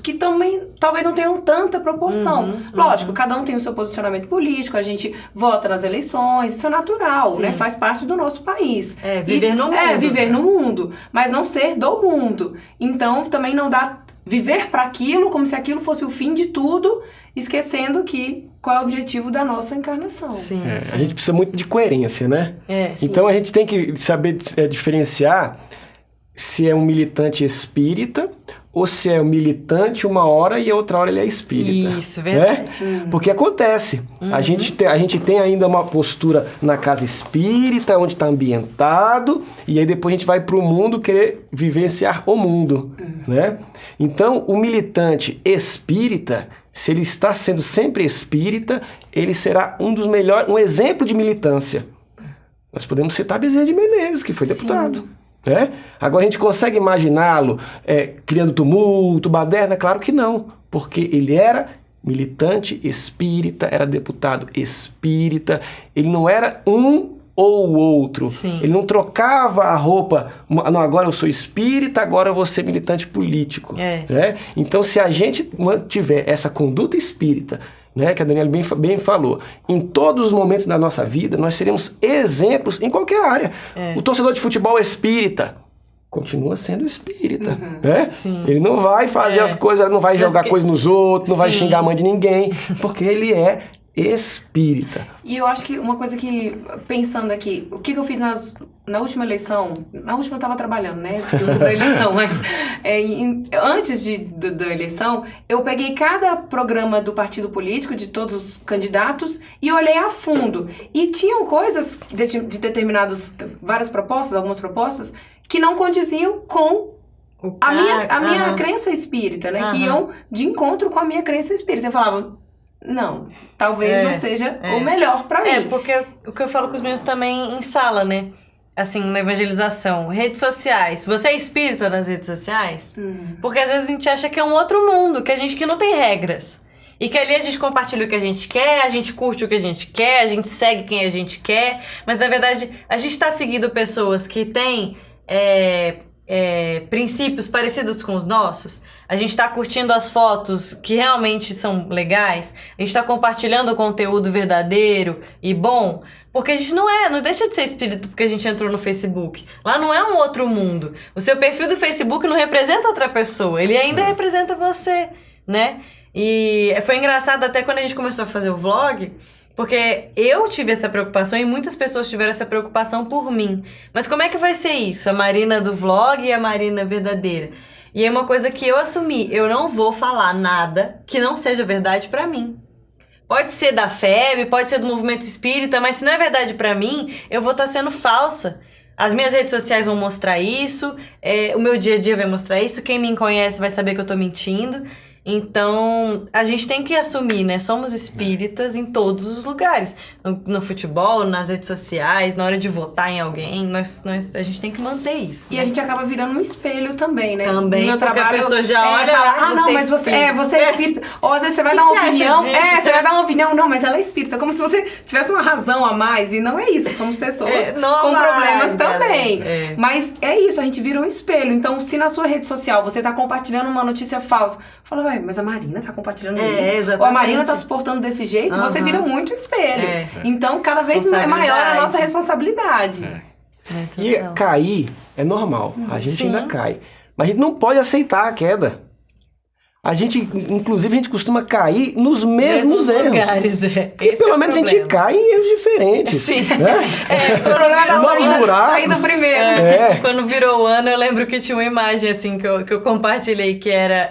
que também talvez não tenham tanta proporção. Lógico, cada um tem o seu posicionamento político, a gente vota nas eleições, isso é natural, né? Faz parte do nosso país. Viver no mundo. Viver no mundo, mas não ser do mundo. Então, também não dá viver para aquilo como se aquilo fosse o fim de tudo, esquecendo qual é o objetivo da nossa encarnação. Sim. A gente precisa muito de coerência, né? Então, a gente tem que saber diferenciar se é um militante espírita ou se é um militante uma hora e a outra hora ele é espírita. Isso, verdade. Né? Porque acontece. A gente tem ainda uma postura na casa espírita, onde está ambientado, e aí depois a gente vai para o mundo querer vivenciar o mundo. Né? Então, o militante espírita, se ele está sendo sempre espírita, ele será um exemplo de militância. Nós podemos citar Bezerra de Menezes, que foi deputado. Né? Agora a gente consegue imaginá-lo criando tumulto, baderna? Claro que não, porque ele era militante espírita, era deputado espírita, ele não era um ou o outro. Sim. Ele não trocava a roupa, não, agora eu sou espírita, agora eu vou ser militante político. Né? Então, se a gente mantiver essa conduta espírita, né, que a Daniela bem falou, em todos os momentos da nossa vida, nós seremos exemplos em qualquer área. O torcedor de futebol espírita continua sendo espírita, né? Sim. Ele não vai fazer as coisas, não vai jogar coisa nos outros, não vai xingar a mãe de ninguém, porque ele é espírita. E eu acho que uma coisa que, pensando aqui, o que eu fiz na última eleição, na última eu estava trabalhando, né, da eleição, mas antes da eleição, eu peguei cada programa do partido político, de todos os candidatos, e olhei a fundo. E tinham coisas de determinados, algumas propostas, que não condiziam com a minha crença espírita, né, que iam de encontro com a minha crença espírita. Eu falava, não, talvez não seja o melhor pra mim. Porque o que eu falo com os meninos também em sala, né? Assim, na evangelização. Redes sociais. Você é espírita nas redes sociais? Porque às vezes a gente acha que é um outro mundo, que não tem regras. E que ali a gente compartilha o que a gente quer, a gente curte o que a gente quer, a gente segue quem a gente quer. Mas na verdade, a gente tá seguindo pessoas que têm princípios parecidos com os nossos. A gente está curtindo as fotos que realmente são legais, a gente está compartilhando o conteúdo verdadeiro e bom, porque a gente não deixa de ser espírito porque a gente entrou no Facebook. Lá não é um outro mundo. O seu perfil do Facebook não representa outra pessoa, ele ainda representa você, né? E foi engraçado até quando a gente começou a fazer o vlog, porque eu tive essa preocupação e muitas pessoas tiveram essa preocupação por mim. Mas como é que vai ser isso? A Marina do vlog e a Marina verdadeira. E é uma coisa que eu assumi. Eu não vou falar nada que não seja verdade pra mim. Pode ser da FEB, pode ser do movimento espírita, mas se não é verdade pra mim, eu vou estar sendo falsa. As minhas redes sociais vão mostrar isso, o meu dia a dia vai mostrar isso, quem me conhece vai saber que eu tô mentindo. Então, a gente tem que assumir, né? Somos espíritas em todos os lugares. No futebol, nas redes sociais, na hora de votar em alguém, a gente tem que manter isso. E a gente acaba virando um espelho também, né? Também, no meu porque trabalho, a pessoa já olha... fala, não, mas você é espírita. Ou às vezes você vai dar uma opinião. Você vai dar uma opinião, não, mas ela é espírita. Como se você tivesse uma razão a mais. E não é isso, somos pessoas com problemas também. Mas é isso, a gente vira um espelho. Então, se na sua rede social você tá compartilhando uma notícia falsa, fala, mas a Marina tá compartilhando isso. Exatamente. Ou a Marina tá se portando desse jeito, você vira muito espelho. Então, cada vez é maior a nossa responsabilidade. E cair é normal. A gente ainda cai. Mas a gente não pode aceitar a queda. Inclusive, a gente costuma cair nos mesmos erros. Lugares, E pelo menos a gente cai em erros diferentes. Sim. Né? Sair do primeiro. Quando virou o ano, eu lembro que tinha uma imagem assim que eu compartilhei, que era...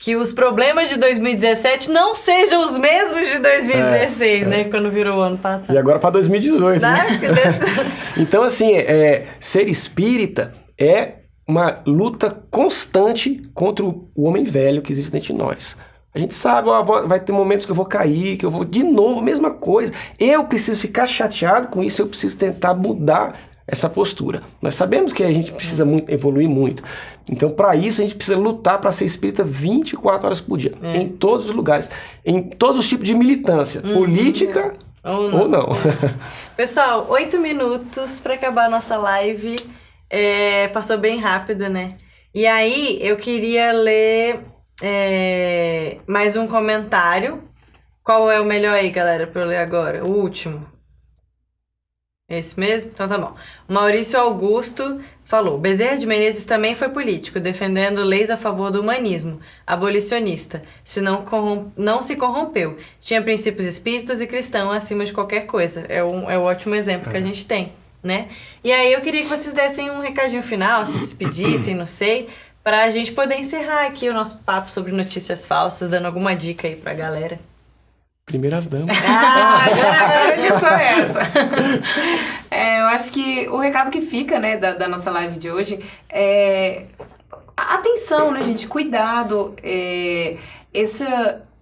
que os problemas de 2017 não sejam os mesmos de 2016, né? Quando virou o ano passado. E agora para 2018, né? Então, assim, ser espírita é uma luta constante contra o homem velho que existe dentro de nós. A gente sabe, vai ter momentos que eu vou cair, que eu vou de novo, mesma coisa. Eu preciso ficar chateado com isso, eu preciso tentar mudar essa postura. Nós sabemos que a gente precisa evoluir muito. Então, para isso, a gente precisa lutar para ser espírita 24 horas por dia, em todos os lugares, em todos os tipos de militância, política ou não. Pessoal, 8 minutos para acabar a nossa live. Passou bem rápido, né? E aí, eu queria ler mais um comentário. Qual é o melhor aí, galera, para eu ler agora? O último. Esse mesmo? Então tá bom. O Maurício Augusto falou: Bezerra de Menezes também foi político, defendendo leis a favor do humanismo, abolicionista, não se corrompeu. Tinha princípios espíritas e cristãos acima de qualquer coisa. É um ótimo exemplo que a gente tem, né? E aí eu queria que vocês dessem um recadinho final, se despedissem, não sei, pra gente poder encerrar aqui o nosso papo sobre notícias falsas, dando alguma dica aí pra galera. Primeiras damas. Agora que foi essa. Eu acho que o recado que fica, né, da nossa live de hoje atenção, né, gente? Cuidado.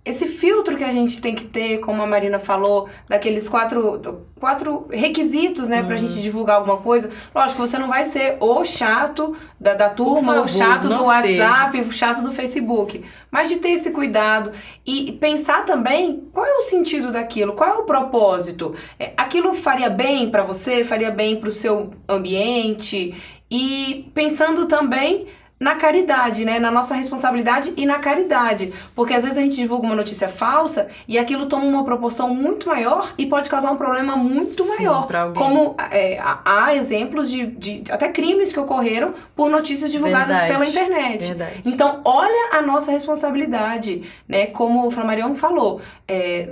esse filtro que a gente tem que ter, como a Marina falou, daqueles quatro requisitos, né, pra gente divulgar alguma coisa. Lógico, você não vai ser o chato da turma, favor, o chato do não WhatsApp, o chato do Facebook. Mas de ter esse cuidado e pensar também qual é o sentido daquilo, qual é o propósito. Aquilo faria bem pra você, faria bem pro seu ambiente, e pensando também na caridade, né? Na nossa responsabilidade e na caridade. Porque às vezes a gente divulga uma notícia falsa e aquilo toma uma proporção muito maior e pode causar um problema muito maior. Pra alguém. Como há exemplos de até crimes que ocorreram por notícias divulgadas pela internet. Verdade. Então, olha a nossa responsabilidade, né? Como o Flamarion falou,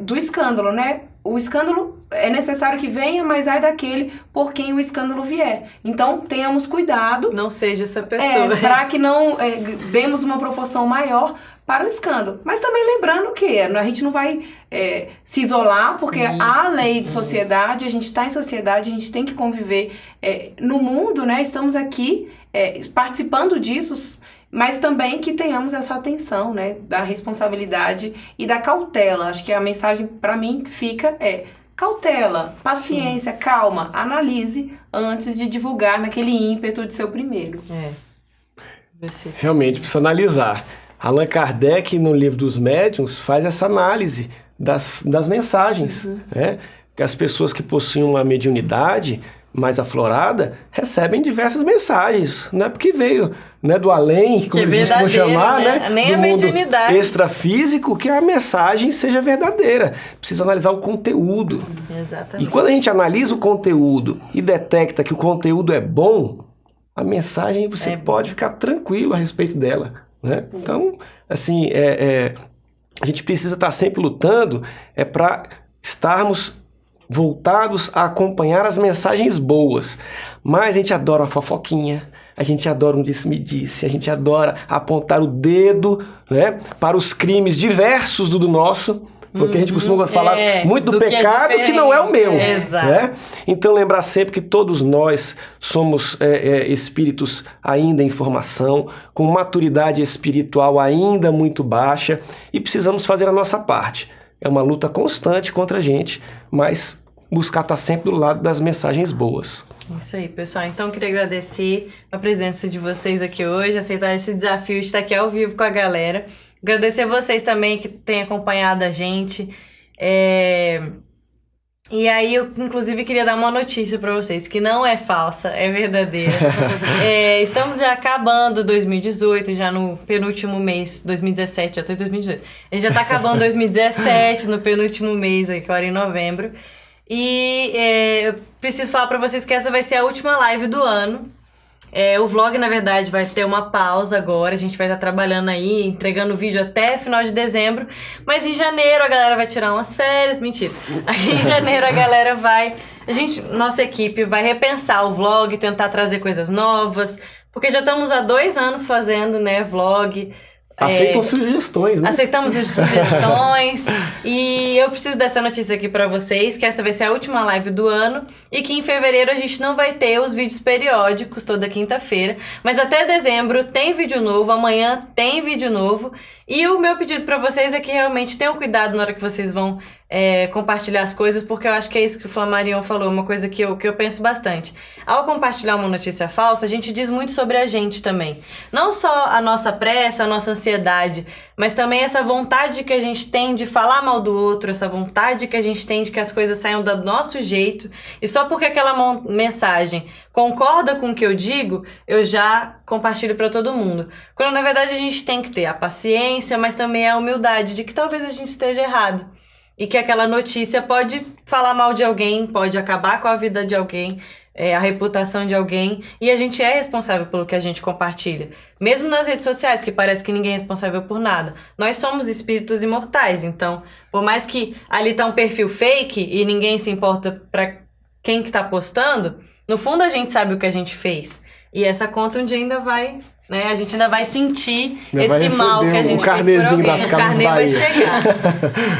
do escândalo, né? O escândalo é necessário que venha, mas ai daquele por quem o escândalo vier. Então, tenhamos cuidado. Não seja essa pessoa. Para que não demos uma proporção maior para o escândalo. Mas também lembrando que a gente não vai se isolar, porque há lei de sociedade, a gente está em sociedade, a gente tem que conviver no mundo, né? Estamos aqui participando disso, mas também que tenhamos essa atenção, né, da responsabilidade e da cautela. Acho que a mensagem para mim fica cautela, paciência, calma, analise antes de divulgar naquele ímpeto de ser o primeiro. Realmente precisa analisar. Allan Kardec, no livro dos Médiuns, faz essa análise das mensagens, né? Que as pessoas que possuem uma mediunidade mais aflorada recebem diversas mensagens, não é porque veio, né, do além, como eles costumam chamar, né? Nem do a mundo mediunidade extrafísico, que a mensagem seja verdadeira. Precisa analisar o conteúdo. Exatamente. E quando a gente analisa o conteúdo e detecta que o conteúdo é bom, a mensagem você pode ficar tranquilo a respeito dela, né? Então, assim, a gente precisa estar sempre lutando para estarmos voltados a acompanhar as mensagens boas. Mas a gente adora uma fofoquinha, a gente adora um disse-me-disse, a gente adora apontar o dedo, né, para os crimes diversos do nosso, porque a gente costuma falar muito do pecado que não é o meu. Exato. Né? Então lembrar sempre que todos nós somos espíritos ainda em formação, com maturidade espiritual ainda muito baixa, e precisamos fazer a nossa parte. É uma luta constante contra a gente, mas buscar estar sempre do lado das mensagens boas. Isso aí, pessoal. Então, eu queria agradecer a presença de vocês aqui hoje, aceitar esse desafio de estar aqui ao vivo com a galera. Agradecer a vocês também que têm acompanhado a gente. E aí, eu, inclusive, queria dar uma notícia para vocês, que não é falsa, é verdadeira. Estamos já acabando 2018, já no penúltimo mês, 2017, já tô em 2018. A gente já tá acabando 2017, no penúltimo mês, agora em novembro. E eu preciso falar para vocês que essa vai ser a última live do ano. O vlog, na verdade, vai ter uma pausa agora. A gente vai estar trabalhando aí, entregando vídeo até final de dezembro. Mas em janeiro a galera vai tirar umas férias. Mentira. Aí em janeiro a galera vai... nossa equipe vai repensar o vlog, tentar trazer coisas novas. Porque já estamos há 2 anos fazendo, né, vlog. Aceitam sugestões, né? Aceitamos sugestões. E eu preciso dessa notícia aqui pra vocês, que essa vai ser a última live do ano e que em fevereiro a gente não vai ter os vídeos periódicos toda quinta-feira, mas até dezembro tem vídeo novo, amanhã tem vídeo novo. E o meu pedido pra vocês é que realmente tenham cuidado na hora que vocês vão compartilhar as coisas, porque eu acho que é isso que o Flamarion falou, uma coisa que eu penso bastante. Ao compartilhar uma notícia falsa, a gente diz muito sobre a gente também. Não só a nossa pressa, a nossa ansiedade, mas também essa vontade que a gente tem de falar mal do outro, essa vontade que a gente tem de que as coisas saiam do nosso jeito, e só porque aquela mensagem concorda com o que eu digo, eu já compartilho para todo mundo. Quando na verdade a gente tem que ter a paciência, mas também a humildade de que talvez a gente esteja errado. E que aquela notícia pode falar mal de alguém, pode acabar com a vida de alguém, a reputação de alguém, e a gente é responsável pelo que a gente compartilha. Mesmo nas redes sociais, que parece que ninguém é responsável por nada. Nós somos espíritos imortais, então, por mais que ali tá um perfil fake e ninguém se importa pra quem que tá postando, no fundo a gente sabe o que a gente fez. E essa conta um dia ainda vai... né? A gente ainda vai sentir esse mal que a gente fez por alguém. Das o carnê vai Bahia. chegar.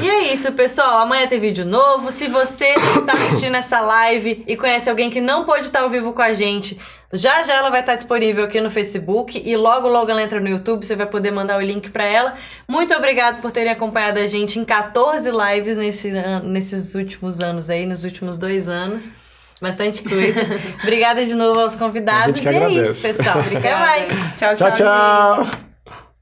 E é isso, pessoal. Amanhã tem vídeo novo. Se você tá assistindo essa live e conhece alguém que não pode estar ao vivo com a gente, Já já ela vai estar disponível aqui no Facebook e logo ela entra no YouTube, você vai poder mandar o link para ela. Muito obrigado por terem acompanhado a gente em 14 lives nesses últimos anos aí, nos últimos 2 anos. Bastante coisa. Obrigada de novo aos convidados. E é isso, pessoal. Até mais. Tchau, tchau. Tchau, tchau.